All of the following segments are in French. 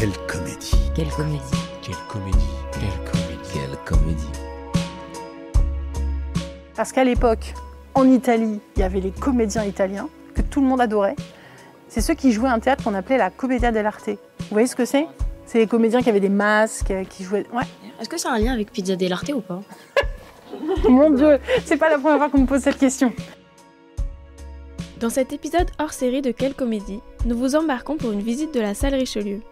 Quelle comédie. Quelle comédie. Quelle comédie. Quelle comédie. Quelle comédie. Parce qu'à l'époque, en Italie, il y avait les comédiens italiens que tout le monde adorait. C'est ceux qui jouaient un théâtre qu'on appelait la Commedia dell'arte. Vous voyez ce que c'est? C'est les comédiens qui avaient des masques, qui jouaient... Ouais. Est-ce que c'est un lien avec Pizza dell'arte ou pas? Mon Dieu, c'est pas la première fois qu'on me pose cette question. Dans cet épisode hors série de Quelle comédie, nous vous embarquons pour une visite de la salle Richelieu.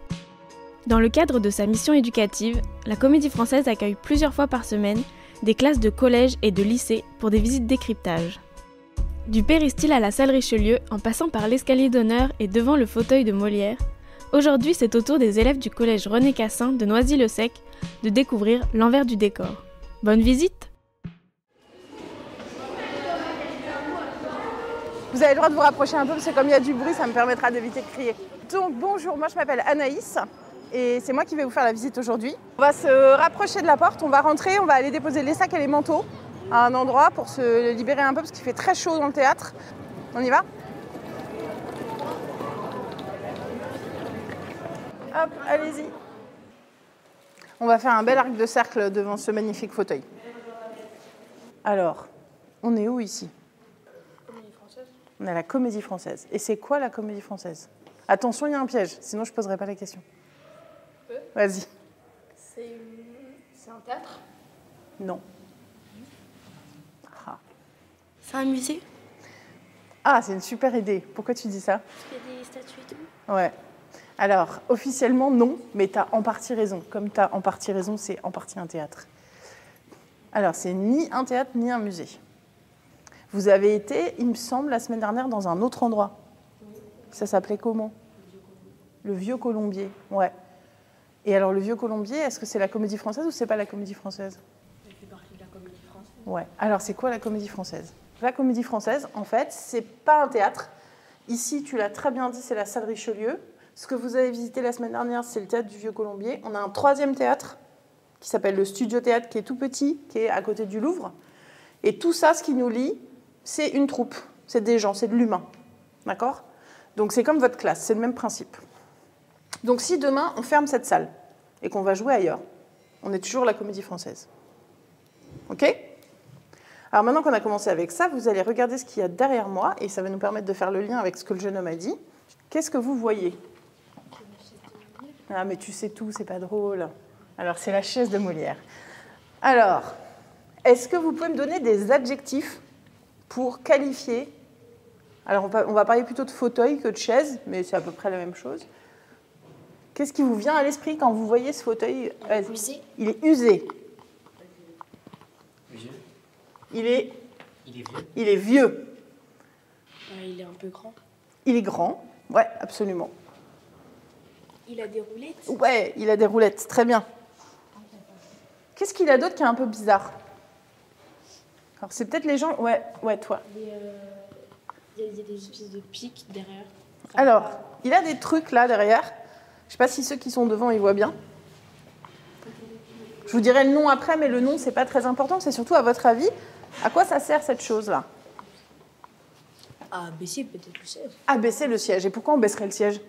Dans le cadre de sa mission éducative, la Comédie Française accueille plusieurs fois par semaine des classes de collège et de lycée pour des visites décryptage. Du péristyle à la salle Richelieu, en passant par l'escalier d'honneur et devant le fauteuil de Molière, aujourd'hui c'est au tour des élèves du collège René Cassin de Noisy-le-Sec de découvrir l'envers du décor. Bonne visite! Vous avez le droit de vous rapprocher un peu parce que comme il y a du bruit, ça me permettra d'éviter de crier. Donc bonjour, moi je m'appelle Anaïs et c'est moi qui vais vous faire la visite aujourd'hui. On va se rapprocher de la porte, on va rentrer, on va aller déposer les sacs et les manteaux à un endroit pour se libérer un peu parce qu'il fait très chaud dans le théâtre. On y va? Hop, allez-y. On va faire un bel arc de cercle devant ce magnifique fauteuil. Alors, on est où ici? On est à la Comédie Française. Et c'est quoi la Comédie Française? Attention, il y a un piège, sinon je ne poserai pas la question. Vas-y. C'est un théâtre? Non. Ah. C'est un musée? Ah, c'est une super idée. Pourquoi tu dis ça? Il y a des statues et tout? Ouais. Alors, officiellement, non, mais tu as en partie raison. Comme tu as en partie raison, c'est en partie un théâtre. Alors, c'est ni un théâtre, ni un musée. Vous avez été, il me semble, la semaine dernière dans un autre endroit. Ça s'appelait comment? Le Vieux Colombier. Ouais. Et alors, le Vieux Colombier, est-ce que c'est la Comédie Française ou c'est pas la Comédie Française? Ça fait partie de la Comédie Française. Ouais. Alors, c'est quoi la Comédie Française? La Comédie Française, en fait, c'est pas un théâtre. Ici, tu l'as très bien dit, c'est la salle Richelieu. Ce que vous avez visité la semaine dernière, c'est le théâtre du Vieux Colombier. On a un troisième théâtre qui s'appelle le Studio Théâtre, qui est tout petit, qui est à côté du Louvre. Et tout ça, ce qui nous lie, c'est une troupe, c'est des gens, c'est de l'humain. D'accord? Donc c'est comme votre classe, c'est le même principe. Donc si demain, on ferme cette salle et qu'on va jouer ailleurs, on est toujours la Comédie Française. OK? Alors maintenant qu'on a commencé avec ça, vous allez regarder ce qu'il y a derrière moi et ça va nous permettre de faire le lien avec ce que le jeune homme a dit. Qu'est-ce que vous voyez? Ah mais tu sais tout, c'est pas drôle. Alors c'est la chaise de Molière. Alors, est-ce que vous pouvez me donner des adjectifs pour qualifier? Alors on va parler plutôt de fauteuil que de chaise, mais c'est à peu près la même chose. Qu'est-ce qui vous vient à l'esprit quand vous voyez ce fauteuil? Usé. Il est usé. Vieux. Il est vieux. Il est vieux. Il est un peu grand. Il est grand. Ouais, absolument. Il a des roulettes. Ouais, il a des roulettes. Très bien. Qu'est-ce qu'il a d'autre qui est un peu bizarre? Alors, c'est peut-être les gens... Ouais, toi. Il y a des espèces de pics derrière. Alors, il a des trucs là derrière. Je ne sais pas si ceux qui sont devant, ils voient bien. Je vous dirai le nom après, mais le nom, c'est pas très important. C'est surtout, à votre avis, à quoi ça sert cette chose-là? À baisser peut-être le siège. À baisser le siège. Et pourquoi on baisserait le siège?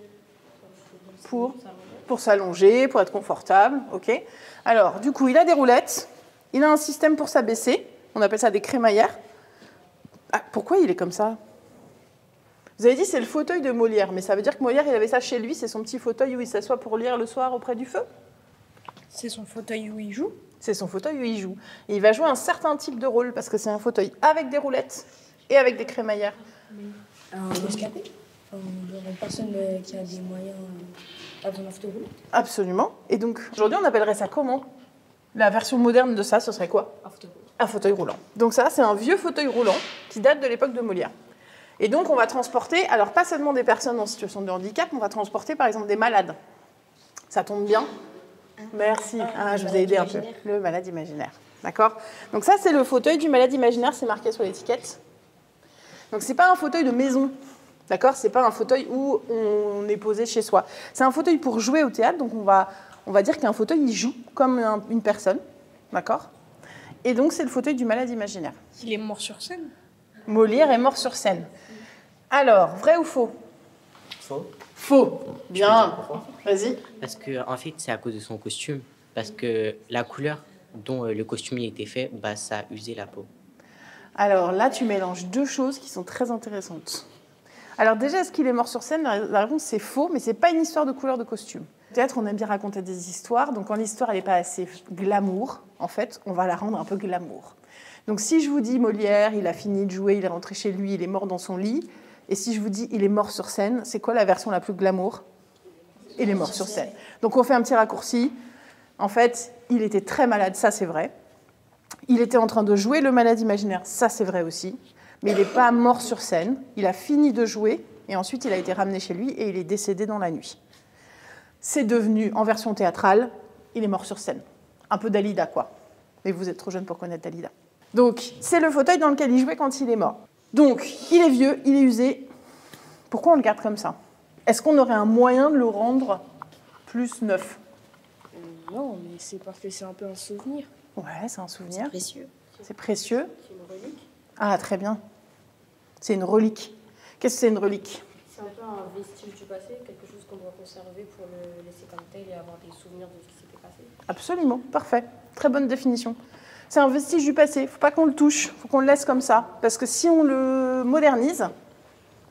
Pour s'allonger, pour être confortable. Ok. Alors, du coup, il a des roulettes. Il a un système pour s'abaisser. On appelle ça des crémaillères. Ah, pourquoi il est comme ça? Vous avez dit c'est le fauteuil de Molière, mais ça veut dire que Molière, il avait ça chez lui, c'est son petit fauteuil où il s'assoit pour lire le soir auprès du feu? C'est son fauteuil où il joue? C'est son fauteuil où il joue. Et il va jouer un certain type de rôle, parce que c'est un fauteuil avec des roulettes et avec des crémaillères. Un rescapé? Une personne qui a des moyens à besoin d'un fauteuil roulant? Absolument. Et donc, aujourd'hui, on appellerait ça comment? La version moderne de ça, ce serait quoi? Un fauteuil roulant. Un fauteuil roulant. Donc ça, c'est un vieux fauteuil roulant qui date de l'époque de Molière. Et donc, on va transporter, alors pas seulement des personnes en situation de handicap, on va transporter par exemple des malades. Ça tombe bien? Merci. Ah, je vous ai aidé un peu. Le malade imaginaire. D'accord? Donc ça, c'est le fauteuil du malade imaginaire, c'est marqué sur l'étiquette. Donc c'est pas un fauteuil de maison. D'accord? C'est pas un fauteuil où on est posé chez soi. C'est un fauteuil pour jouer au théâtre, donc on va dire qu'un fauteuil, il joue comme une personne. D'accord? Et donc, c'est le fauteuil du malade imaginaire. Il est mort sur scène? Molière est mort sur scène. Alors, vrai ou faux? Faux. Faux. Bien. Vas-y. Parce que en fait, c'est à cause de son costume. Parce que la couleur dont le costume a été fait, bah, ça a usé la peau. Alors là, tu mélanges deux choses qui sont très intéressantes. Alors déjà, est-ce qu'il est mort sur scène? La réponse, c'est faux, mais c'est pas une histoire de couleur de costume. Peut-être on aime bien raconter des histoires, donc quand l'histoire elle n'est pas assez glamour, en fait, on va la rendre un peu glamour. Donc si je vous dis Molière, il a fini de jouer, il est rentré chez lui, il est mort dans son lit, et si je vous dis il est mort sur scène, c'est quoi la version la plus glamour? Il est mort sur scène. Donc on fait un petit raccourci. En fait, il était très malade, ça c'est vrai. Il était en train de jouer le malade imaginaire, ça c'est vrai aussi. Mais il n'est pas mort sur scène. Il a fini de jouer et ensuite il a été ramené chez lui et il est décédé dans la nuit. C'est devenu, en version théâtrale, il est mort sur scène. Un peu Dalida, quoi. Mais vous êtes trop jeune pour connaître Dalida. Donc, c'est le fauteuil dans lequel il jouait quand il est mort. Donc, il est vieux, il est usé. Pourquoi on le garde comme ça? Est-ce qu'on aurait un moyen de le rendre plus neuf? Non, mais c'est parce que c'est un peu un souvenir. Ouais, c'est un souvenir. C'est précieux. C'est précieux. C'est une relique. Ah, très bien. C'est une relique. Qu'est-ce que c'est une relique? C'est un peu un vestige du passé, quelque chose qu'on doit conserver pour le laisser comme tel et avoir des souvenirs de ce qui s'était passé. Absolument, parfait. Très bonne définition. C'est un vestige du passé. Il ne faut pas qu'on le touche, il faut qu'on le laisse comme ça. Parce que si on le modernise,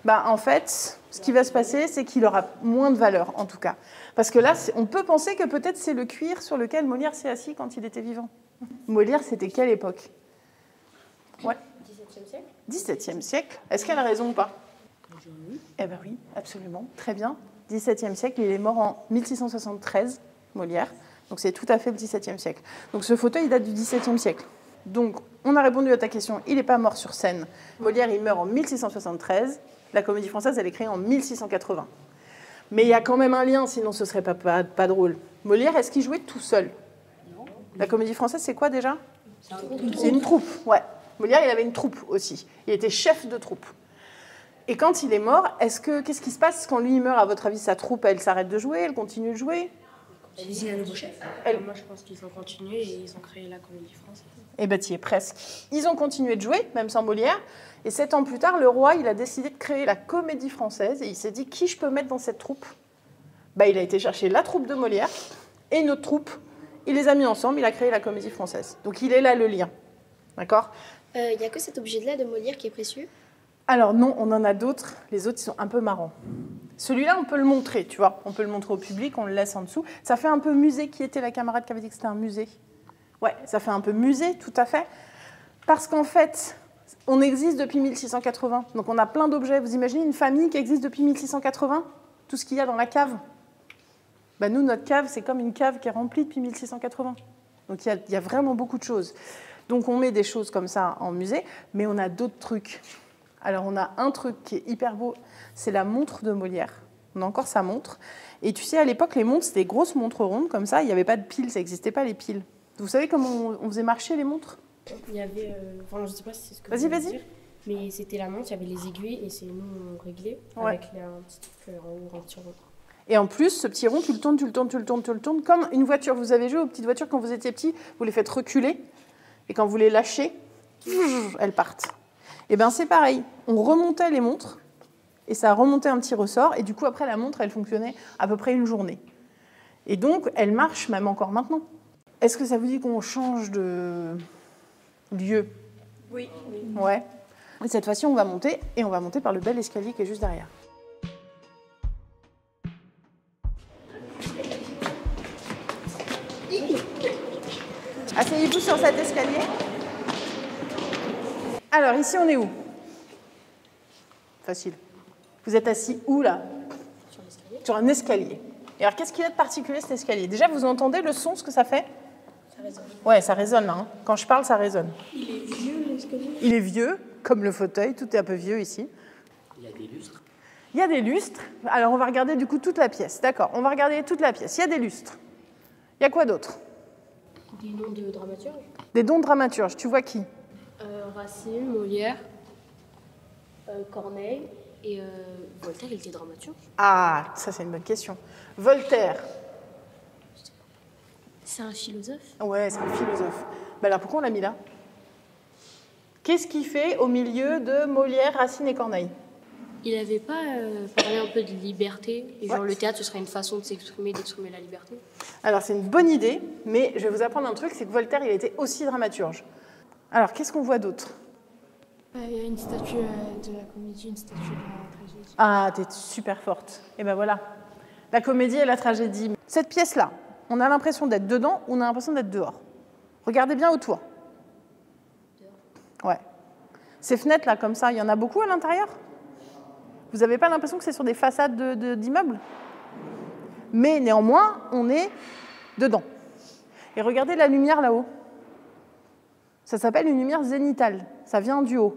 bah, en fait, ce qui va se passer, c'est qu'il aura moins de valeur, en tout cas. Parce que là, on peut penser que peut-être c'est le cuir sur lequel Molière s'est assis quand il était vivant. Molière, c'était quelle époque? Ouais. 17e siècle. 17e siècle. Est-ce qu'elle a raison ou pas? Eh bien oui, absolument. Très bien. 17e siècle, il est mort en 1673, Molière. Donc c'est tout à fait le 17e siècle. Donc ce fauteuil, il date du 17e siècle. Donc on a répondu à ta question, il n'est pas mort sur scène. Molière, il meurt en 1673. La Comédie Française, elle est créée en 1680. Mais il y a quand même un lien, sinon ce ne serait pas drôle. Molière, est-ce qu'il jouait tout seul? Non. La Comédie Française, c'est quoi déjà? C'est une troupe, ouais. Molière, il avait une troupe aussi. Il était chef de troupe. Et quand il est mort, qu'est-ce qui se passe quand lui meurt? À votre avis, sa troupe, elle s'arrête de jouer? Elle continue de jouer? Elle désigne un nouveau chef. Moi, je pense qu'ils ont continué et ils ont créé la Comédie Française. Eh bien, tu y es presque. Ils ont continué de jouer, même sans Molière. Et 7 ans plus tard, le roi, il a décidé de créer la Comédie Française. Et il s'est dit, qui je peux mettre dans cette troupe? Il a été chercher la troupe de Molière et une autre troupe. Il les a mis ensemble, il a créé la Comédie Française. Donc, il est là le lien. D'accord? Il n'y a que cet objet-là de Molière qui est précieux? Alors non, on en a d'autres. Les autres, ils sont un peu marrants. Celui-là, on peut le montrer, tu vois. On peut le montrer au public, on le laisse en dessous. Ça fait un peu musée. Qui était la camarade qui avait dit que c'était un musée? Ouais, ça fait un peu musée, tout à fait. Parce qu'en fait, on existe depuis 1680. Donc on a plein d'objets. Vous imaginez une famille qui existe depuis 1680? Tout ce qu'il y a dans la cave. Nous, notre cave, c'est comme une cave qui est remplie depuis 1680. Donc il y a vraiment beaucoup de choses. Donc on met des choses comme ça en musée, mais on a d'autres trucs. Alors on a un truc qui est hyper beau, c'est la montre de Molière. On a encore sa montre. Et tu sais, à l'époque, les montres, c'était des grosses montres rondes, comme ça, il n'y avait pas de piles, ça n'existait pas les piles. Vous savez comment on faisait marcher les montres? Il y avait, je ne sais pas si c'est ce que Vas-y, vous voulez vas-y. dire, mais c'était la montre, il y avait les aiguilles et c'est nous on réglait avec un petit truc en haut, un petit rond. Et en plus, ce petit rond, tu le tournes, comme une voiture. Vous avez joué aux petites voitures quand vous étiez petit, vous les faites reculer, et quand vous les lâchez, elles partent. Et bien c'est pareil, on remontait les montres, et ça remontait un petit ressort, et du coup après la montre, elle fonctionnait à peu près une journée. Et donc, elle marche même encore maintenant. Est-ce que ça vous dit qu'on change de lieu? Oui. Ouais. Et cette fois-ci, on va monter, et on va monter par le bel escalier qui est juste derrière. Asseyez-vous sur cet escalier. Alors, ici, on est où? Facile. Vous êtes assis où, là? Sur l'escalier. Sur un escalier. Et alors, qu'est-ce qu'il y a de particulier, cet escalier? Déjà, vous entendez le son, ce que ça fait? Ça résonne. Ouais, ça résonne, là. Hein. Quand je parle, ça résonne. Il est vieux, l'escalier. Il est vieux, comme le fauteuil. Tout est un peu vieux, ici. Il y a des lustres. Il y a des lustres. Alors, on va regarder, du coup, toute la pièce. D'accord, on va regarder toute la pièce. Il y a des lustres. Il y a quoi d'autre? Des noms de dramaturges. Des dons de dramaturges. Tu vois qui? Racine, Molière, Corneille et Voltaire, il était dramaturge. Ah, ça, c'est une bonne question. Voltaire. C'est un philosophe? Ouais, c'est un philosophe. Alors, pourquoi on l'a mis là? Qu'est-ce qu'il fait au milieu de Molière, Racine et Corneille? Il n'avait pas parlé un peu de liberté, et genre Ouais. le théâtre ce serait une façon de s'exprimer, d'exprimer la liberté. Alors c'est une bonne idée, mais je vais vous apprendre un truc, c'est que Voltaire, il était aussi dramaturge. Alors qu'est-ce qu'on voit d'autre? Il y a une statue de la comédie, une statue de la tragédie. Ah, t'es super forte. Et ben voilà, la comédie et la tragédie. Cette pièce-là, on a l'impression d'être dedans ou on a l'impression d'être dehors? Regardez bien autour. Ouais. Ces fenêtres-là, comme ça, il y en a beaucoup à l'intérieur? Vous n'avez pas l'impression que c'est sur des façades d'immeubles? Mais néanmoins, on est dedans. Et regardez la lumière là-haut. Ça s'appelle une lumière zénitale. Ça vient du haut.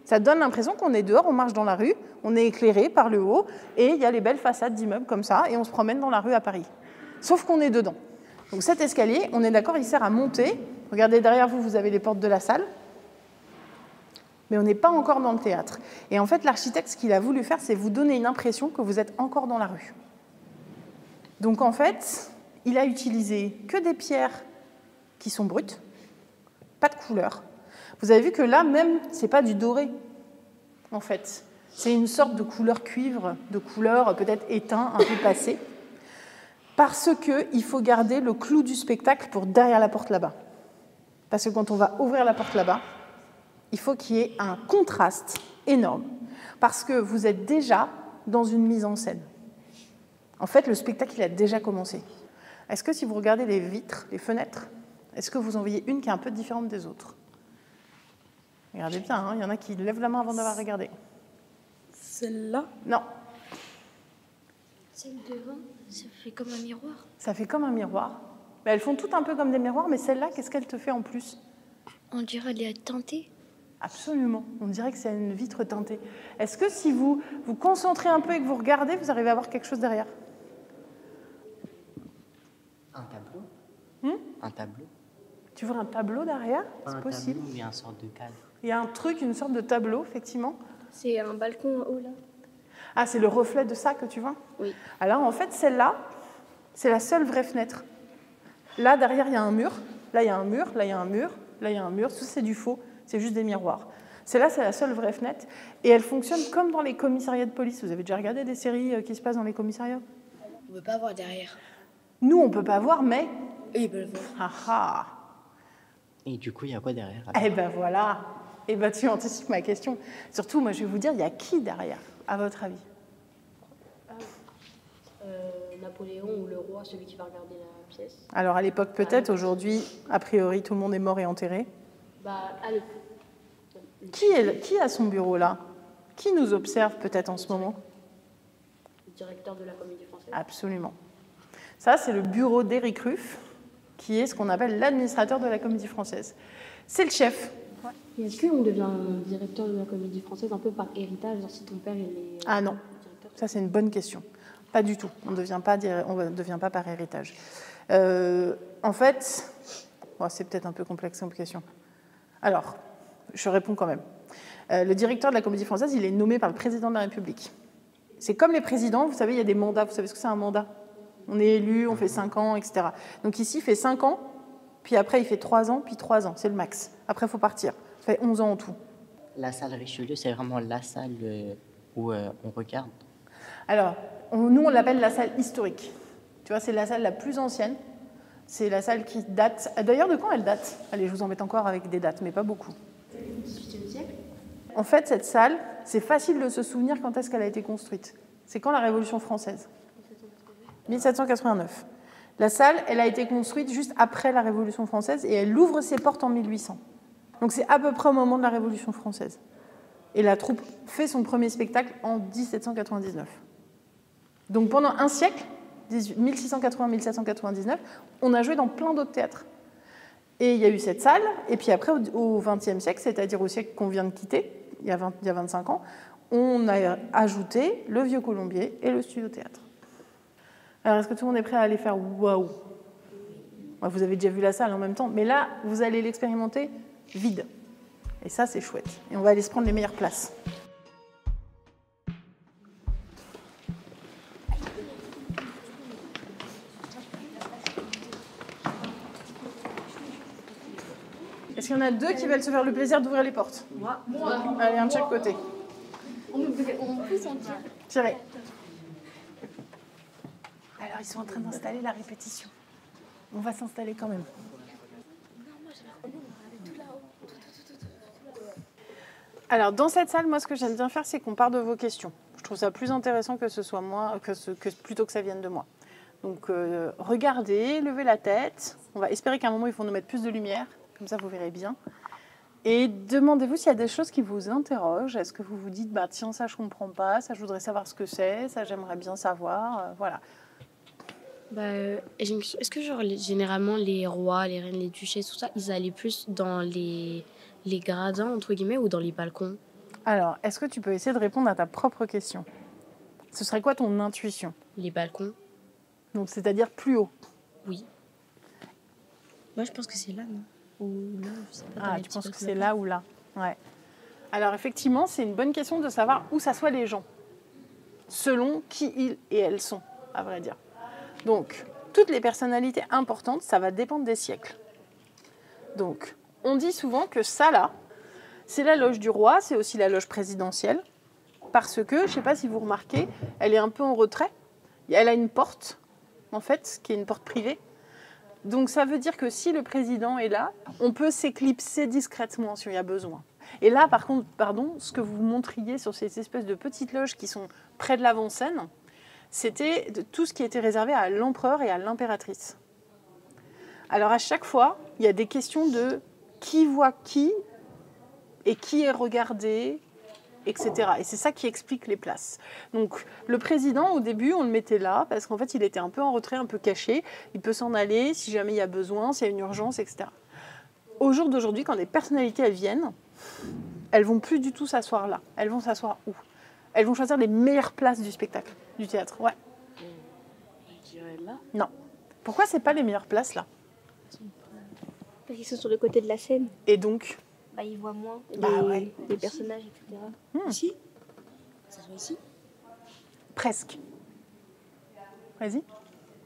Ça donne l'impression qu'on est dehors, on marche dans la rue, on est éclairé par le haut, et il y a les belles façades d'immeubles comme ça, et on se promène dans la rue à Paris. Sauf qu'on est dedans. Donc cet escalier, on est d'accord, il sert à monter. Regardez derrière vous, vous avez les portes de la salle. Mais on n'est pas encore dans le théâtre. Et en fait, l'architecte, ce qu'il a voulu faire, c'est vous donner une impression que vous êtes encore dans la rue. Donc en fait, il a utilisé que des pierres qui sont brutes, pas de couleur. Vous avez vu que là, même, c'est pas du doré, en fait. C'est une sorte de couleur cuivre, de couleur peut-être éteint, un peu passé, parce qu'il faut garder le clou du spectacle pour derrière la porte là-bas. Parce que quand on va ouvrir la porte là-bas, il faut qu'il y ait un contraste énorme, parce que vous êtes déjà dans une mise en scène. En fait, le spectacle, il a déjà commencé. Est-ce que si vous regardez les vitres, les fenêtres, est-ce que vous en voyez une qui est un peu différente des autres? Regardez bien, hein, il y en a qui lèvent la main avant d'avoir regardé. Celle-là? Non, Celle devant, ça fait comme un miroir. ça fait comme un miroir. Mais elles font toutes un peu comme des miroirs, mais celle-là, qu'est-ce qu'elle te fait en plus? On dirait qu'elle est teintée. Absolument, on dirait que c'est une vitre teintée. Est-ce que si vous vous concentrez un peu et que vous regardez, vous arrivez à voir quelque chose derrière? Un tableau. Un tableau. Tu vois un tableau derrière? Pas C'est un possible. tableau, mais un sorte de cadre. Il y a un truc, une sorte de tableau, effectivement. C'est un balcon en haut là. Ah, c'est le reflet de ça que tu vois? Oui. Alors, en fait, celle-là, c'est la seule vraie fenêtre. Là, derrière, il y a un mur. Là, il y a un mur. Là, il y a un mur. Là, il y a un mur. Tout ça, c'est du faux. C'est juste des miroirs. Celle-là, c'est la seule vraie fenêtre. Et elle fonctionne comme dans les commissariats de police. Vous avez déjà regardé des séries qui se passent dans les commissariats? On ne peut pas voir derrière. Nous, on ne peut pas voir, mais... Eux, ils peuvent voir. Ah ah! Et du coup, il y a quoi derrière? Eh ben voilà! Eh ben tu anticipes ma question. Surtout, moi, je vais vous dire, il y a qui derrière, à votre avis? Napoléon ou le roi, celui qui va regarder la pièce. Alors, à l'époque, peut-être. Aujourd'hui, a priori, tout le monde est mort et enterré. Bah, allez. Qui a son bureau là? Qui nous observe peut-être en ce moment? Le directeur de la Comédie Française. Absolument. Ça, c'est le bureau d'Éric Ruff, qui est ce qu'on appelle l'administrateur de la Comédie Française. C'est le chef. Et est-ce qu'on devient directeur de la Comédie Française un peu par héritage, genre si ton père il est Ah non, directeur? ça c'est une bonne question. Pas du tout, on ne devient pas par héritage. En fait, c'est peut-être un peu complexe comme question. Alors, je réponds quand même. Le directeur de la Comédie Française, il est nommé par le président de la République. C'est comme les présidents, vous savez, il y a des mandats. Vous savez ce que c'est un mandat? On est élu, on fait 5 ans, etc. Donc ici, il fait 5 ans, puis après, il fait 3 ans, puis 3 ans. C'est le max. Après, il faut partir. Ça fait 11 ans en tout. La salle Richelieu, c'est vraiment la salle où on regarde. Alors, nous, on l'appelle la salle historique. Tu vois, c'est la salle la plus ancienne. C'est la salle qui date... D'ailleurs, de quand elle date? Allez, je vous embête encore avec des dates, mais pas beaucoup. 18e siècle. En fait, cette salle, c'est facile de se souvenir quand est-ce qu'elle a été construite. C'est quand la Révolution française? 1789. La salle, elle a été construite juste après la Révolution française et elle ouvre ses portes en 1800. Donc c'est à peu près au moment de la Révolution française. Et la troupe fait son premier spectacle en 1799. Donc pendant un siècle, 1680-1799, on a joué dans plein d'autres théâtres. Et il y a eu cette salle, et puis après, au XXe siècle, c'est-à-dire au siècle qu'on vient de quitter, il y a 25 ans, on a ajouté le Vieux Colombier et le Studio-Théâtre. Alors, est-ce que tout le monde est prêt à aller faire waouh? Vous avez déjà vu la salle en même temps, mais là, vous allez l'expérimenter vide. Et ça, c'est chouette. Et on va aller se prendre les meilleures places. Est-ce qu'il y en a deux qui veulent se faire le plaisir d'ouvrir les portes? Moi. Allez, un de chaque côté. On pousse, on tire. Tirez. Alors, ils sont en train d'installer la répétition. On va s'installer quand même. Alors, dans cette salle, moi, ce que j'aime bien faire, c'est qu'on part de vos questions. Je trouve ça plus intéressant que ce soit moi, plutôt que ça vienne de moi. Donc, regardez, levez la tête. On va espérer qu'à un moment, ils vont nous mettre plus de lumière. Comme ça, vous verrez bien. Et demandez-vous s'il y a des choses qui vous interrogent. Est-ce que vous vous dites, bah, tiens, ça, je ne comprends pas. Ça, je voudrais savoir ce que c'est. Ça, j'aimerais bien savoir. Voilà. Est-ce que généralement les rois, les reines, les duchesses, tout ça, ils allaient plus dans les gradins, entre guillemets, ou dans les balcons? Alors, est-ce que tu peux essayer de répondre à ta propre question? Ce serait quoi ton intuition? Les balcons? Donc, c'est-à-dire plus haut. Oui. Moi, je pense que c'est là, non? Ou là, je sais pas. Ah, tu penses que c'est là ou là? Ouais. Alors, effectivement, c'est une bonne question de savoir où s'assoient les gens, selon qui ils et elles sont, à vrai dire. Donc, toutes les personnalités importantes, ça va dépendre des siècles. Donc, on dit souvent que ça, là, c'est la loge du roi, c'est aussi la loge présidentielle, parce que, je ne sais pas si vous remarquez, elle est un peu en retrait. Elle a une porte, en fait, qui est une porte privée. Donc, ça veut dire que si le président est là, on peut s'éclipser discrètement s'il y a besoin. Et là, par contre, ce que vous montriez sur ces espèces de petites loges qui sont près de l'avant-scène, c'était tout ce qui était réservé à l'empereur et à l'impératrice. Alors à chaque fois, il y a des questions de qui voit qui et qui est regardé, etc. Et c'est ça qui explique les places. Donc le président, au début, on le mettait là parce qu'en fait, il était un peu en retrait, un peu caché. Il peut s'en aller si jamais il y a besoin, s'il y a une urgence, etc. Au jour d'aujourd'hui, quand des personnalités elles viennent, elles vont plus du tout s'asseoir là. Elles vont s'asseoir où? Elles vont choisir les meilleures places du spectacle, du théâtre. Ouais. Je dirais là. Non. Pourquoi c'est pas les meilleures places là? Parce qu'ils sont sur le côté de la scène. Et donc? Bah, ils voient moins les personnages, etc. Ici? Ça soit ici? Presque. Vas-y.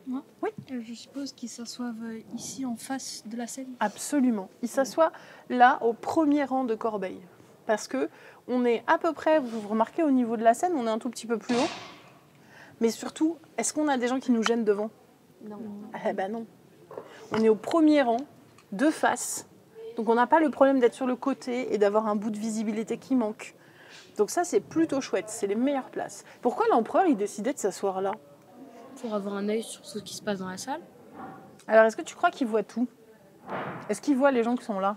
Moi Oui. Je suppose qu'ils s'assoivent ici en face de la scène. Absolument. Ils s'assoient là au premier rang de corbeille. Parce que on est à peu près, vous remarquez au niveau de la scène, on est un tout petit peu plus haut. Mais surtout, est-ce qu'on a des gens qui nous gênent devant? Non. Eh ben non. On est au premier rang, de face. Donc on n'a pas le problème d'être sur le côté et d'avoir un bout de visibilité qui manque. Donc ça, c'est plutôt chouette. C'est les meilleures places. Pourquoi l'empereur, il décidait de s'asseoir là? Pour avoir un œil sur ce qui se passe dans la salle. Alors, est-ce que tu crois qu'il voit tout? Est-ce qu'il voit les gens qui sont là?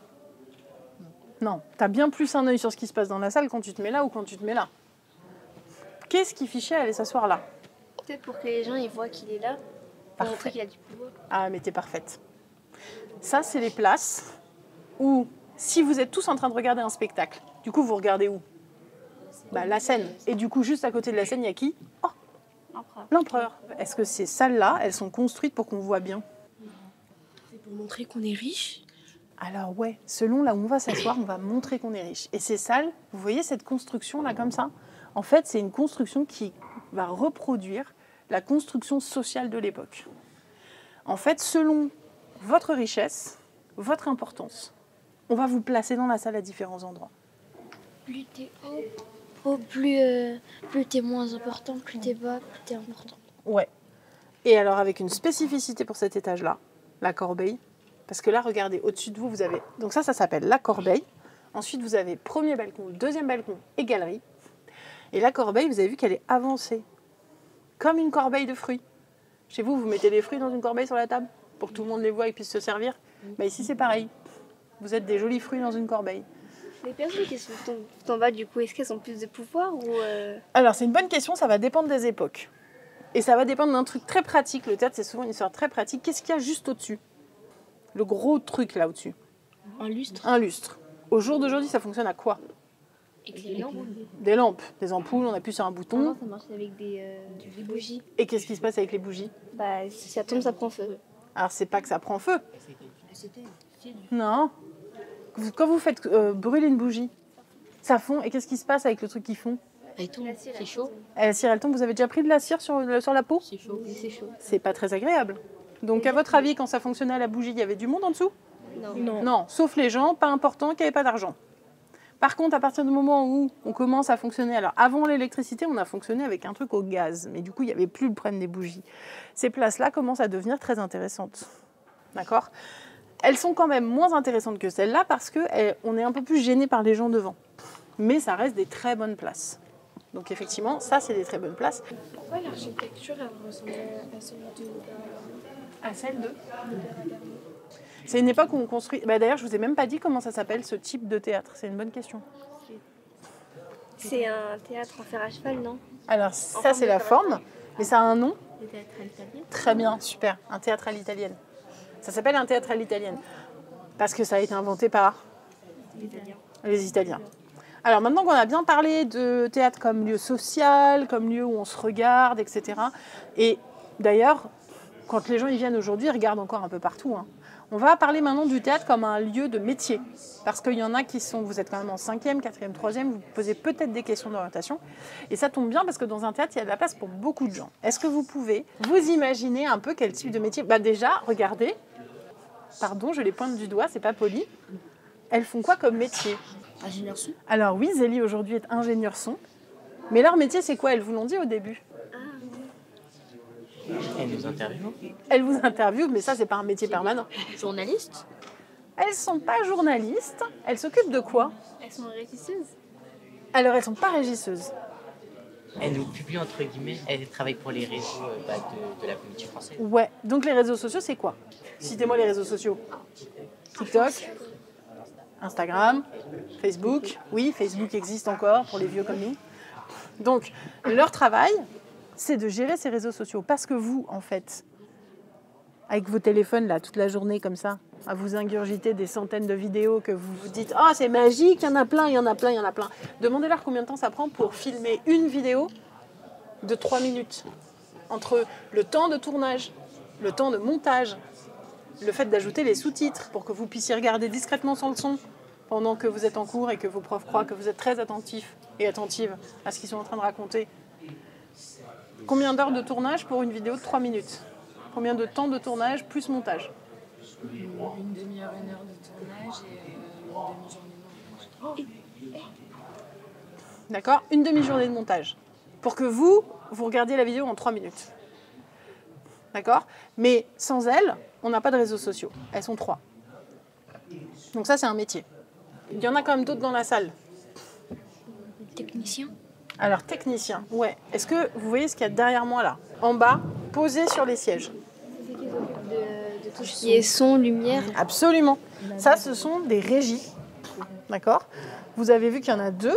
Non. Tu as bien plus un œil sur ce qui se passe dans la salle quand tu te mets là ou quand tu te mets là. Qu'est-ce qui fichait à aller s'asseoir là? Peut-être pour que les gens ils voient qu'il est là. Pour montrer qu'il a du pouvoir. Ah, mais t'es parfaite. Ça, c'est les places où, si vous êtes tous en train de regarder un spectacle, du coup, vous regardez où? Bah, la scène. Et du coup, juste à côté de la scène, il y a qui? Oh, l'empereur. Est-ce que ces salles-là, elles sont construites pour qu'on voit bien? C'est pour montrer qu'on est riche. Alors ouais, selon là où on va s'asseoir, on va montrer qu'on est riche. Et ces salles, vous voyez cette construction là comme ça? En fait, c'est une construction qui va reproduire la construction sociale de l'époque. En fait, selon votre richesse, votre importance, on va vous placer dans la salle à différents endroits. Plus t'es haut, plus t'es moins important, plus t'es bas, plus t'es important. Ouais. Et alors avec une spécificité pour cet étage-là, la corbeille. Parce que là, regardez, au-dessus de vous, vous avez... Donc ça s'appelle la corbeille. Ensuite, vous avez premier balcon, deuxième balcon et galerie. Et la corbeille, vous avez vu qu'elle est avancée. Comme une corbeille de fruits. Chez vous, vous mettez des fruits dans une corbeille sur la table pour que tout le monde les voit et puisse se servir. Bah ici, c'est pareil. Vous êtes des jolis fruits dans une corbeille. Les personnes qui sont tout en bas, du coup, est-ce qu'elles ont plus de pouvoir ou Alors, c'est une bonne question. Ça va dépendre des époques. Et ça va dépendre d'un truc très pratique. Le théâtre, c'est souvent une histoire très pratique. Qu'est-ce qu'il y a juste au-dessus? Le gros truc là au-dessus. Un lustre. Un lustre. Au jour d'aujourd'hui, ça fonctionne à quoi? Des lampes, des ampoules, on appuie sur un bouton. Non, ça marche avec des bougies. Et qu'est-ce qui se passe avec les bougies? Bah, si ça tombe, ça prend feu. Alors, c'est pas que ça prend feu. Non. Quand vous faites brûler une bougie, ça fond. Et qu'est-ce qui se passe avec le truc qui fond? Elle tombe. C'est chaud. La cire, elle tombe. Vous avez déjà pris de la cire sur la peau? C'est chaud. C'est chaud. C'est pas très agréable. Donc, à votre avis, quand ça fonctionnait à la bougie, il y avait du monde en dessous? Non. Non, sauf les gens, pas importants, qui n'avaient pas d'argent. Par contre, à partir du moment où on commence à fonctionner, alors avant l'électricité, on a fonctionné avec un truc au gaz, mais du coup, il n'y avait plus le problème des bougies. Ces places-là commencent à devenir très intéressantes. D'accord ? Elles sont quand même moins intéressantes que celles-là parce qu'on est un peu plus gêné par les gens devant. Mais ça reste des très bonnes places. Donc effectivement, ça, c'est des très bonnes places. Pourquoi l'architecture, elle ressemble à celle de... À celle de... C'est une époque où on construit... D'ailleurs, je ne vous ai même pas dit comment ça s'appelle, ce type de théâtre. C'est une bonne question. C'est un théâtre en fer à cheval, non? Alors, ça, c'est la forme, mais ça a un nom. Le théâtre à l'italienne. Très bien, super. Un théâtre à l'italienne. Ça s'appelle un théâtre à l'italienne. Parce que ça a été inventé par les Italiens. Alors, maintenant qu'on a bien parlé de théâtre comme lieu social, comme lieu où on se regarde, etc. Et d'ailleurs, quand les gens y viennent aujourd'hui, ils regardent encore un peu partout, hein. On va parler maintenant du théâtre comme un lieu de métier. Parce qu'il y en a qui sont... Vous êtes quand même en 5e, 4e, 3e, vous posez peut-être des questions d'orientation. Et ça tombe bien parce que dans un théâtre, il y a de la place pour beaucoup de gens. Est-ce que vous pouvez vous imaginer un peu quel type de métier? Déjà, regardez. Pardon, je les pointe du doigt, c'est pas poli. Elles font quoi comme métier? Ingénieur son. Alors oui, Zélie aujourd'hui est ingénieur son. Mais leur métier, c'est quoi? Elles vous l'ont dit au début. Elle nous interviewe. Elles vous interviewent, mais ça, c'est pas un métier permanent. Journaliste? Elles sont pas journalistes. Elles s'occupent de quoi? Elles sont régisseuses. Alors, elles sont pas régisseuses. Elle nous publie entre guillemets, elle travaille pour les réseaux de la Comédie Française. Ouais, donc les réseaux sociaux, c'est quoi? Citez-moi les réseaux sociaux. TikTok, Instagram, Facebook. Oui, Facebook existe encore pour les vieux comme nous. Donc, leur travail, c'est de gérer ces réseaux sociaux. Parce que vous, en fait, avec vos téléphones, là, toute la journée, comme ça, à vous ingurgiter des centaines de vidéos que vous vous dites « Oh, c'est magique, il y en a plein, il y en a plein, il y en a plein ». Demandez-leur combien de temps ça prend pour filmer une vidéo de 3 minutes. Entre le temps de tournage, le temps de montage, le fait d'ajouter les sous-titres pour que vous puissiez regarder discrètement sans le son pendant que vous êtes en cours et que vos profs croient que vous êtes très attentif et attentive à ce qu'ils sont en train de raconter. Combien d'heures de tournage pour une vidéo de 3 minutes? Combien de temps de tournage plus montage? Une demi-heure, une heure de tournage et une demi-journée de montage. D'accord? Une demi-journée de montage. Pour que vous regardiez la vidéo en 3 minutes. D'accord? Mais sans elles, on n'a pas de réseaux sociaux. Elles sont 3. Donc ça, c'est un métier. Il y en a quand même d'autres dans la salle. Technicien. Alors, technicien, ouais. Est-ce que vous voyez ce qu'il y a derrière moi, là? En bas, posé sur les sièges. C'est ceux qui s'occupent de tout ce qui est son, lumière. Absolument. Ça, ce sont des régies. D'accord? Vous avez vu qu'il y en a 2.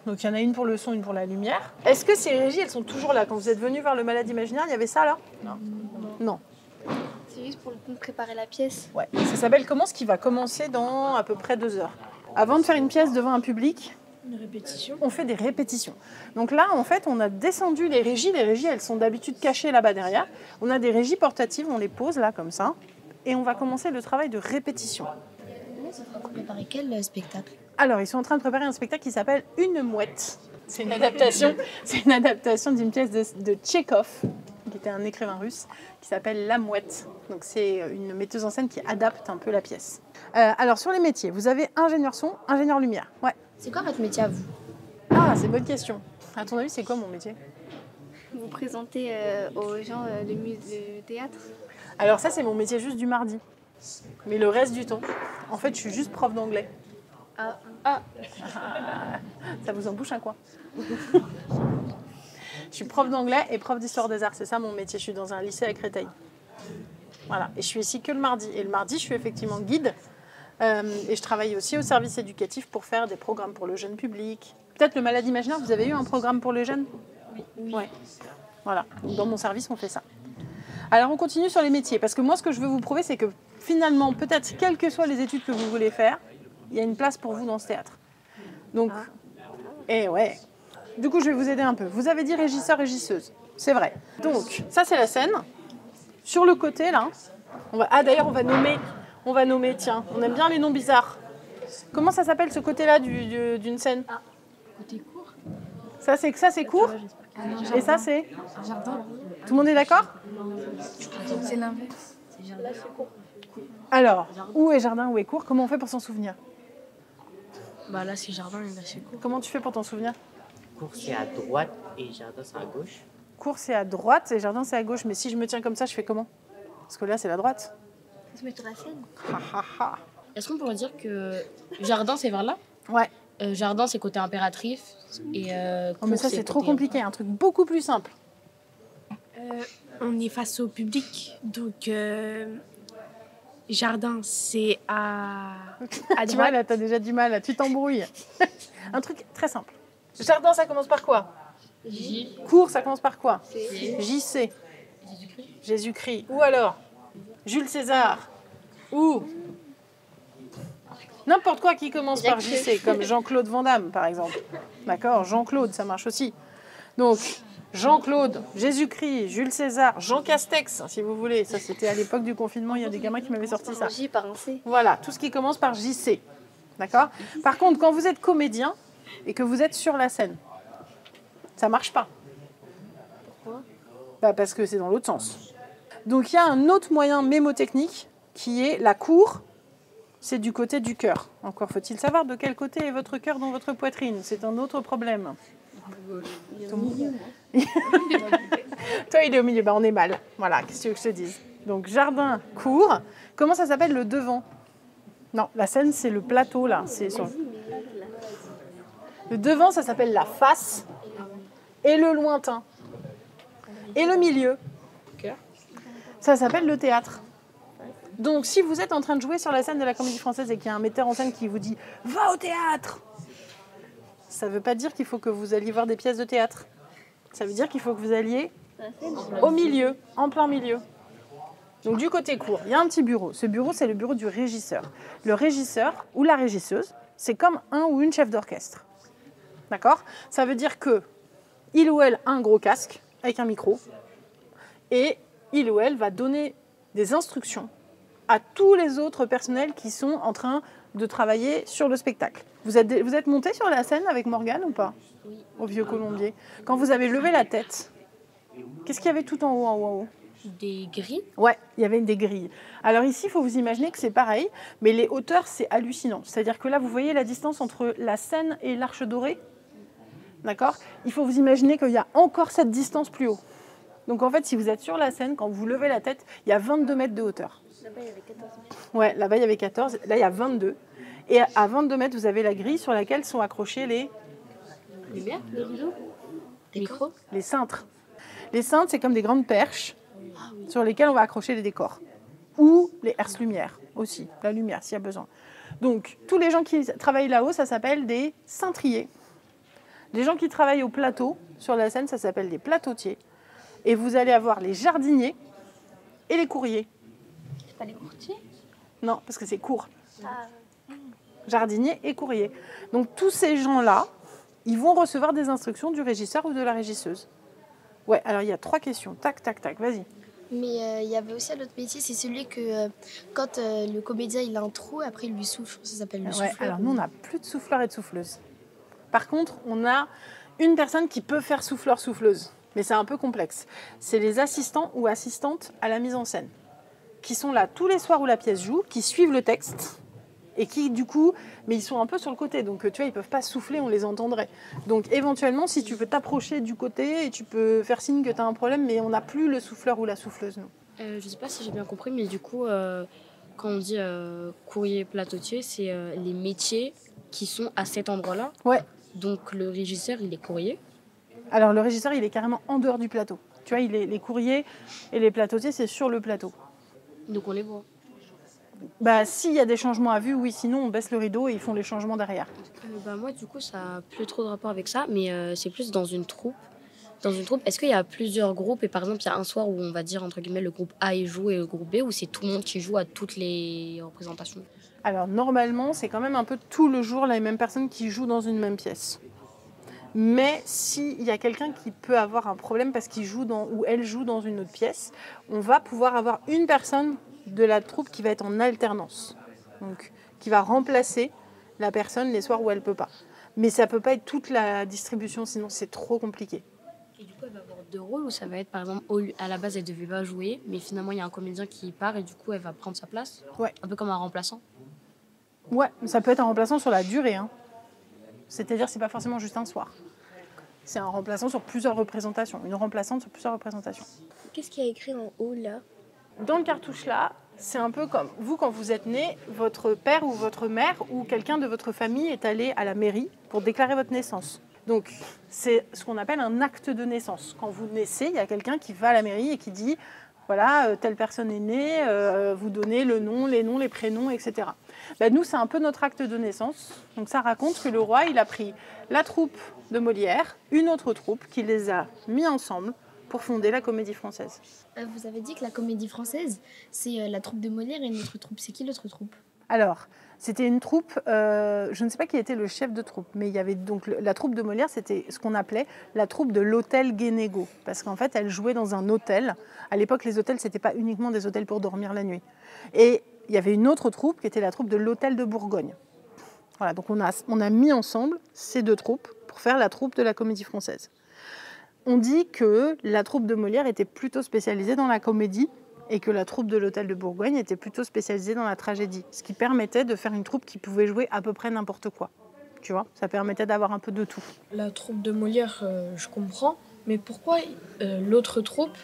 Donc, il y en a une pour le son, une pour la lumière. Est-ce que ces régies, elles sont toujours là? Quand vous êtes venu voir le Malade Imaginaire, il y avait ça, là? Non. C'est juste pour le temps de préparer la pièce. Ouais. Ça s'appelle comment? Ce qui va commencer dans à peu près 2 heures. Avant de faire une pièce devant un public, Une répétition. on fait des répétitions. Donc là, en fait, on a descendu les régies. Les régies, elles sont d'habitude cachées là-bas derrière. On a des régies portatives, on les pose là, comme ça. Et on va commencer le travail de répétition. Ils sont en train de préparer quel spectacle? Alors, ils sont en train de préparer un spectacle qui s'appelle Une mouette. C'est une adaptation d'une pièce de Tchekhov, qui était un écrivain russe, qui s'appelle La Mouette. Donc, c'est une metteuse en scène qui adapte un peu la pièce. Alors, sur les métiers, vous avez ingénieur son, ingénieur lumière. Ouais. C'est quoi votre métier à vous? Ah, c'est une bonne question. À ton avis, c'est quoi mon métier? Vous présentez aux gens le théâtre. Alors ça, c'est mon métier juste du mardi. Mais le reste du temps, en fait, je suis juste prof d'anglais. Ah. Ça vous embouche un coin. Je suis prof d'anglais et prof d'histoire des arts. C'est ça mon métier. Je suis dans un lycée à Créteil. Voilà. Et je suis ici que le mardi. Et le mardi, je suis effectivement guide. Et je travaille aussi au service éducatif pour faire des programmes pour le jeune public. Peut-être le Malade Imaginaire, vous avez eu un programme pour les jeunes? Oui. Ouais. Voilà. Donc, dans mon service, on fait ça. Alors, on continue sur les métiers. Parce que moi, ce que je veux vous prouver, c'est que finalement, peut-être, quelles que soient les études que vous voulez faire, il y a une place pour vous dans ce théâtre. Donc, ouais. Du coup, je vais vous aider un peu. Vous avez dit régisseur, régisseuse. C'est vrai. Donc, ça, c'est la scène. Sur le côté, là, d'ailleurs, on va nommer, tiens, on aime bien les noms bizarres. Comment ça s'appelle ce côté-là d'une scène? Côté court. Ça, c'est court. Et ça, c'est Jardin. Tout le monde est d'accord? C'est l'inverse. Alors, où est jardin, où est court? Comment on fait pour s'en souvenir? Bah là, c'est jardin et là, c'est cours. Comment tu fais pour t'en souvenir? Cours, c'est à droite et jardin, c'est à gauche. Cours, c'est à droite et jardin, c'est à gauche. Mais si je me tiens comme ça, je fais comment? Parce que là, c'est la droite. Se mettre sur la scène. Ha, ha, ha. Est-ce qu'on pourrait dire que jardin, c'est vers là? Ouais. Jardin, c'est côté impératif. Et Oh, cours, mais ça, c'est trop côté- compliqué. Un truc beaucoup plus simple. On est face au public, donc jardin, c'est à Tu vois, droite. là, t'as déjà du mal. Là, tu t'embrouilles. Un truc très simple. Jardin, ça commence par quoi? J. Cours, ça commence par quoi? C. JC. Jésus-Christ. Ou alors Jules César. Ou n'importe quoi qui commence par JC, comme Jean-Claude Van Damme, par exemple. D'accord? Jean-Claude, ça marche aussi. Donc, Jean-Claude, Jésus-Christ, Jules César, Jean Castex, si vous voulez. Ça, c'était à l'époque du confinement, il y a des gamins qui m'avaient sorti ça. J par un C. Voilà, tout ce qui commence par JC. D'accord? Par contre, quand vous êtes comédien et que vous êtes sur la scène, ça marche pas. Pourquoi? Bah parce que c'est dans l'autre sens. Donc il y a un autre moyen mémotechnique qui est la cour, c'est du côté du cœur. Encore faut-il savoir de quel côté est votre cœur dans votre poitrine. C'est un autre problème. Toi, il est au milieu. Bah, on est mal. Voilà, qu'est-ce que tu veux que je te dise? Donc, jardin, cour. Comment ça s'appelle le devant? Non, la scène, c'est le plateau, là. C'est sur... Le devant, ça s'appelle la face. Et le lointain. Et le milieu. Ça s'appelle le théâtre. Donc, si vous êtes en train de jouer sur la scène de la Comédie Française et qu'il y a un metteur en scène qui vous dit « Va au théâtre !» ça ne veut pas dire qu'il faut que vous alliez voir des pièces de théâtre. Ça veut dire qu'il faut que vous alliez au milieu, en plein milieu. Donc du côté court, il y a un petit bureau. Ce bureau, c'est le bureau du régisseur. Le régisseur ou la régisseuse, c'est comme un ou une chef d'orchestre. D'accord? Ça veut dire que il ou elle a un gros casque avec un micro et il ou elle va donner des instructions à tous les autres personnels qui sont en train de travailler sur le spectacle. Vous êtes monté sur la scène avec Morgane ou pas? Oui. Au Vieux Colombier. Quand vous avez levé la tête, qu'est-ce qu'il y avait tout en haut, en haut, en haut? Des grilles. Ouais, il y avait des grilles. Alors ici, il faut vous imaginer que c'est pareil, mais les hauteurs, c'est hallucinant. C'est-à-dire que là, vous voyez la distance entre la scène et l'Arche Dorée? D'accord? Il faut vous imaginer qu'il y a encore cette distance plus haut. Donc en fait, si vous êtes sur la scène, quand vous levez la tête, il y a 22 mètres de hauteur. Là-bas, il y avait 14 mètres. Ouais, là-bas, il y avait 14. Là, il y a 22. Et à 22 mètres, vous avez la grille sur laquelle sont accrochés les Lumière. Les rideaux. Des micros. cintres. Les cintres, c'est comme des grandes perches sur lesquelles on va accrocher les décors. Ou les herse-lumière aussi, la lumière s'il y a besoin. Donc, tous les gens qui travaillent là-haut, ça s'appelle des cintriers. Les gens qui travaillent au plateau, sur la scène, ça s'appelle des plateautiers. Et vous allez avoir les jardiniers et les courriers. C'est pas les courtiers? Non, parce que c'est court. Ah, Jardinier et courrier. Donc tous ces gens-là, ils vont recevoir des instructions du régisseur ou de la régisseuse. Ouais, alors il y a 3 questions. Tac, tac, tac, vas-y. mais il y avait aussi un autre métier, c'est celui que quand le comédien il a un trou, après il lui souffle. Ça s'appelle le Ouais, souffleur. alors nous, on n'a plus de souffleur et de souffleuse. Par contre, on a une personne qui peut faire souffleur-souffleuse. Mais c'est un peu complexe. C'est les assistants ou assistantes à la mise en scène, qui sont là tous les soirs où la pièce joue, qui suivent le texte, et qui, du coup, mais ils sont un peu sur le côté, donc tu vois, ils peuvent pas souffler, on les entendrait. Donc éventuellement, si tu peux t'approcher du côté, et tu peux faire signe que tu as un problème, mais on n'a plus le souffleur ou la souffleuse, nous. Je sais pas si j'ai bien compris, mais du coup, quand on dit courrier plateautier, c'est les métiers qui sont à cet endroit-là. Ouais. Donc le régisseur, il est courrier. Alors le régisseur, il est carrément en dehors du plateau. Tu vois, les courriers et les plateautiers, c'est sur le plateau. Donc on les voit. Bah, s'il y a des changements à vue, oui, sinon on baisse le rideau et ils font les changements derrière. Moi, du coup, ça n'a plus trop de rapport avec ça, mais c'est plus dans une troupe. Dans une troupe, est-ce qu'il y a plusieurs groupes et par exemple, il y a un soir où on va dire, entre guillemets, le groupe A joue et le groupe B, ou c'est tout le monde qui joue à toutes les représentations? Alors normalement, c'est quand même un peu tout le jour les mêmes personnes qui jouent dans une même pièce. Mais s'il y a quelqu'un qui peut avoir un problème parce qu'il joue ou elle joue dans une autre pièce, on va pouvoir avoir une personne de la troupe qui va être en alternance. Donc, qui va remplacer la personne les soirs où elle ne peut pas. Mais ça ne peut pas être toute la distribution, sinon c'est trop compliqué. Et du coup, elle va avoir 2 rôles, ou ça va être, par exemple, à la base, elle ne devait pas jouer, mais finalement, il y a un comédien qui part et du coup, elle va prendre sa place. Ouais. Un peu comme un remplaçant. Ouais, ça peut être un remplaçant sur la durée. Hein. C'est-à-dire, c'est pas forcément juste un soir. C'est un remplaçant sur plusieurs représentations, une remplaçante sur plusieurs représentations. Qu'est-ce qu'il y a écrit en haut là? Dans le cartouche là, c'est un peu comme vous quand vous êtes né, votre père ou votre mère ou quelqu'un de votre famille est allé à la mairie pour déclarer votre naissance. Donc c'est ce qu'on appelle un acte de naissance. Quand vous naissez, il y a quelqu'un qui va à la mairie et qui dit voilà, telle personne est née, vous donnez le nom, les noms, les prénoms, etc. Ben, nous, c'est un peu notre acte de naissance. Donc ça raconte que le roi, il a pris la troupe de Molière, une autre troupe, qui les a mis ensemble pour fonder la Comédie Française. Vous avez dit que la Comédie Française, c'est la troupe de Molière et une autre troupe. C'est qui l'autre troupe? Alors, c'était une troupe, je ne sais pas qui était le chef de troupe, mais il y avait donc la troupe de Molière, c'était ce qu'on appelait la troupe de l'hôtel Guénégaud, parce qu'en fait, elle jouait dans un hôtel. À l'époque, les hôtels, c'était pas uniquement des hôtels pour dormir la nuit. Et il y avait une autre troupe qui était la troupe de l'hôtel de Bourgogne. Voilà, donc on a mis ensemble ces deux troupes pour faire la troupe de la Comédie Française. On dit que la troupe de Molière était plutôt spécialisée dans la comédie et que la troupe de l'hôtel de Bourgogne était plutôt spécialisée dans la tragédie, ce qui permettait de faire une troupe qui pouvait jouer à peu près n'importe quoi. Tu vois, ça permettait d'avoir un peu de tout. La troupe de Molière, je comprends, mais pourquoi l'autre troupe,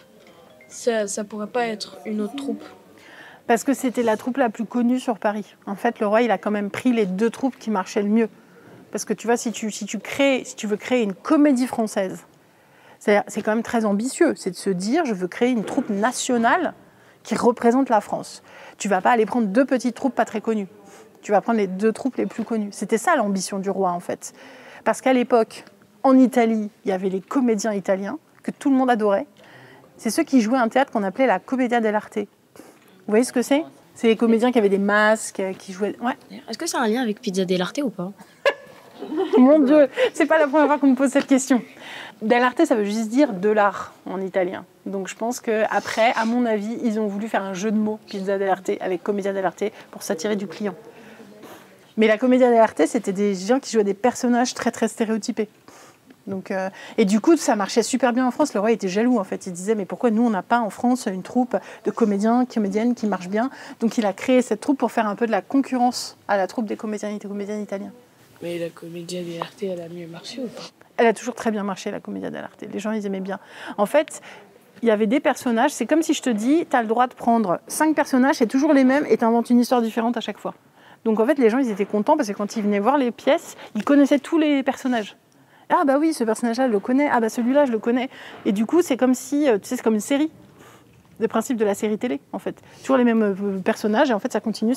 ça pourrait pas être une autre troupe? Parce que c'était la troupe la plus connue sur Paris. En fait, le roi, il a quand même pris les deux troupes qui marchaient le mieux. Parce que tu vois, si tu veux créer une comédie française, c'est quand même très ambitieux. C'est de se dire, je veux créer une troupe nationale qui représente la France. Tu vas pas aller prendre deux petites troupes pas très connues. Tu vas prendre les deux troupes les plus connues. C'était ça l'ambition du roi, en fait. Parce qu'à l'époque, en Italie, il y avait les comédiens italiens que tout le monde adorait. C'est ceux qui jouaient un théâtre qu'on appelait la Commedia dell'arte. Vous voyez ce que c'est? C'est les comédiens qui avaient des masques, qui jouaient... Ouais. Est-ce que c'est un lien avec Pizza dell'arte ou pas? Mon Dieu, c'est pas la première fois qu'on me pose cette question. Dell'arte, ça veut juste dire de l'art en italien. Donc je pense qu'après, à mon avis, ils ont voulu faire un jeu de mots, Pizza dell'arte, avec Commedia dell'arte, pour s'attirer du client. Mais la Commedia dell'arte, c'était des gens qui jouaient des personnages très très stéréotypés. Donc, et du coup, ça marchait super bien en France. Le roi était jaloux, en fait. Il disait, mais pourquoi nous, on n'a pas en France une troupe de comédiens, comédiennes qui marche bien? Donc il a créé cette troupe pour faire un peu de la concurrence à la troupe des comédiens et des comédiennes italiens. Mais la Commedia dell'arte, elle a mieux marché ou pas? Elle a toujours très bien marché, la Commedia dell'arte. Les gens, ils aimaient bien. En fait, il y avait des personnages. C'est comme si je te dis, tu as le droit de prendre 5 personnages, c'est toujours les mêmes, et tu inventes une histoire différente à chaque fois. Donc en fait, les gens, ils étaient contents parce que quand ils venaient voir les pièces, ils connaissaient tous les personnages. Ah bah oui, ce personnage-là, je le connais. Ah bah celui-là, je le connais. Et du coup, c'est comme si, tu sais, c'est comme une série. Le principe de la série télé, en fait. Toujours les mêmes personnages, et en fait, ça continue.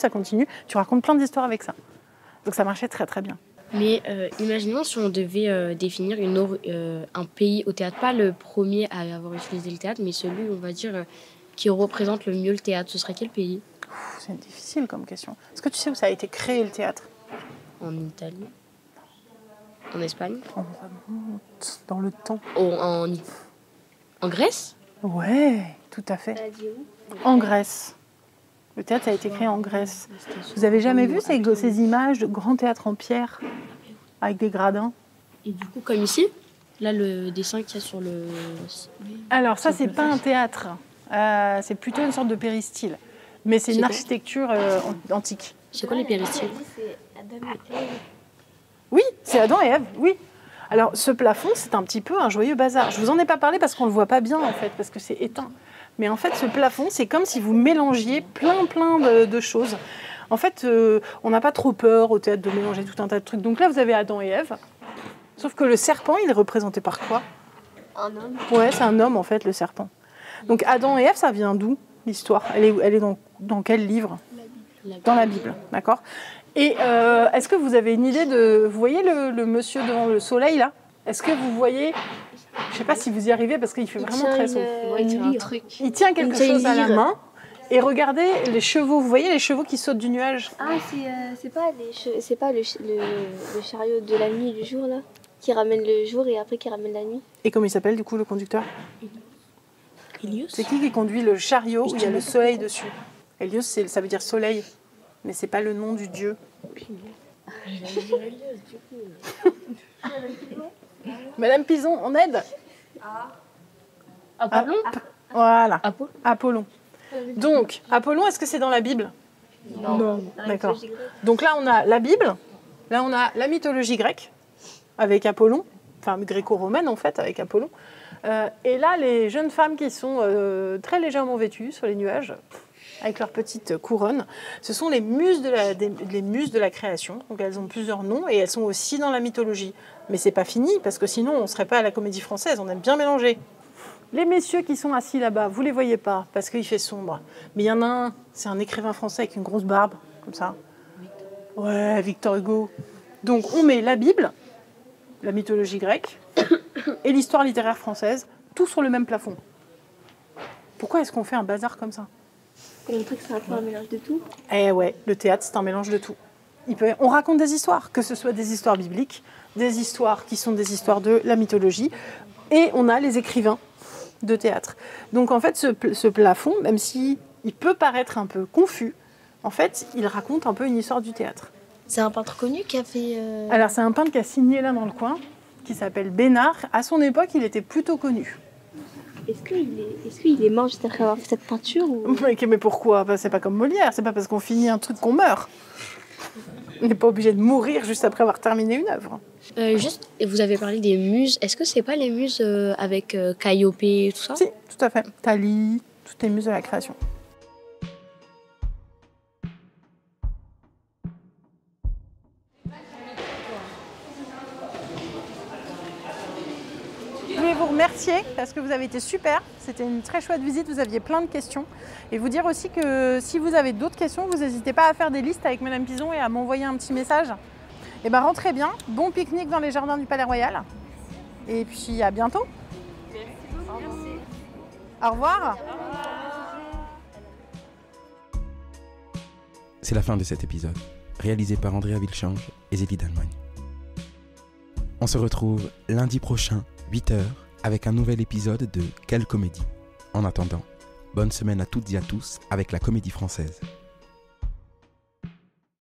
Tu racontes plein d'histoires avec ça. Donc ça marchait très très bien. Mais imaginons si on devait définir un pays au théâtre, pas le premier à avoir utilisé le théâtre, mais celui, on va dire, qui représente le mieux le théâtre, ce serait quel pays? C'est difficile comme question. Est-ce que tu sais où ça a été créé, le théâtre? En Italie? En Espagne? On remonte dans le temps. En Grèce? Ouais, tout à fait. En Grèce. Le théâtre a été créé en Grèce. Vous avez jamais vu ces images de grands théâtres en pierre avec des gradins? Et du coup, comme ici, là, le dessin qu'il y a sur le... Alors ça, c'est pas un théâtre. C'est plutôt une sorte de péristyle. Mais c'est une architecture antique. C'est quoi les péristyles? C'est Adam et Ève. Oui, c'est Adam et Ève, oui. Alors, ce plafond, c'est un petit peu un joyeux bazar. Je vous en ai pas parlé parce qu'on le voit pas bien, en fait, parce que c'est éteint. Mais en fait, ce plafond, c'est comme si vous mélangiez plein de choses. En fait, on n'a pas trop peur au théâtre de mélanger tout un tas de trucs. Donc là, vous avez Adam et Ève. Sauf que le serpent, il est représenté par quoi? Un homme. Ouais, c'est un homme, en fait, le serpent. Donc Adam et Ève, ça vient d'où, l'histoire? Elle est dans quel livre? Dans la Bible, d'accord. Et est-ce que vous avez une idée de... Vous voyez le monsieur devant le soleil, là? Est-ce que vous voyez... Je ne sais pas si vous y arrivez, parce qu'il fait vraiment très chaud. Il tient quelque chose à la main. Et regardez les chevaux. Vous voyez les chevaux qui sautent du nuage? Ah, c'est pas le chariot de la nuit et du jour, là, qui ramène le jour et après qui ramène la nuit. Et comment il s'appelle, du coup, le conducteur? Hélios. C'est qui conduit le chariot où il y a le soleil dessus? Hélios, ça veut dire soleil. Mais c'est pas le nom du dieu. Madame Pison, on aide? Apollon. Voilà. Apollon. Donc, Apollon, est-ce que c'est dans la Bible? Non. D'accord. Donc là, on a la Bible. Là, on a la mythologie grecque. avec Apollon, enfin gréco-romaine en fait, avec Apollon. Et là, les jeunes femmes qui sont très légèrement vêtues sur les nuages, avec leurs petites couronnes, ce sont les muses les muses de la création. Donc elles ont plusieurs noms et elles sont aussi dans la mythologie. Mais c'est pas fini, parce que sinon on ne serait pas à la Comédie Française, on aime bien mélanger. Les messieurs qui sont assis là-bas, vous les voyez pas, parce qu'il fait sombre. Mais il y en a un, c'est un écrivain français avec une grosse barbe, comme ça. Ouais, Victor Hugo. Donc on met la Bible, la mythologie grecque, et l'histoire littéraire française, tout sur le même plafond. Pourquoi est-ce qu'on fait un bazar comme ça? Pour montrer que c'est un peu un mélange de tout. Eh ouais, le théâtre, c'est un mélange de tout. On raconte des histoires, que ce soit des histoires bibliques, des histoires qui sont des histoires de la mythologie, et on a les écrivains de théâtre. Donc en fait, ce plafond, même s'il peut paraître un peu confus, en fait, il raconte un peu une histoire du théâtre. C'est un peintre connu qui a fait... Alors c'est un peintre qui a signé là dans le coin, qui s'appelle Bénard. À son époque, il était plutôt connu. Est-ce qu'il est mort juste après avoir fait cette peinture ou... Mais pourquoi? C'est pas comme Molière, c'est pas parce qu'on finit un truc qu'on meurt. On n'est pas obligé de mourir juste après avoir terminé une œuvre. Juste, vous avez parlé des muses. Est-ce que c'est pas les muses avec Calliope et tout ça? Si, tout à fait. Thalie, toutes les muses de la création. Je voulais vous remercier parce que vous avez été super. C'était une très chouette visite, vous aviez plein de questions. Et vous dire aussi que si vous avez d'autres questions, vous n'hésitez pas à faire des listes avec Madame Pison et à m'envoyer un petit message. Et ben rentrez bien, bon pique-nique dans les jardins du Palais Royal. Et puis à bientôt. Merci. Au revoir. C'est la fin de cet épisode, réalisé par Andrea Vilchange et Zélie d'Allemagne. On se retrouve lundi prochain, 8h, avec un nouvel épisode de Quelle comédie. En attendant, bonne semaine à toutes et à tous avec la Comédie Française.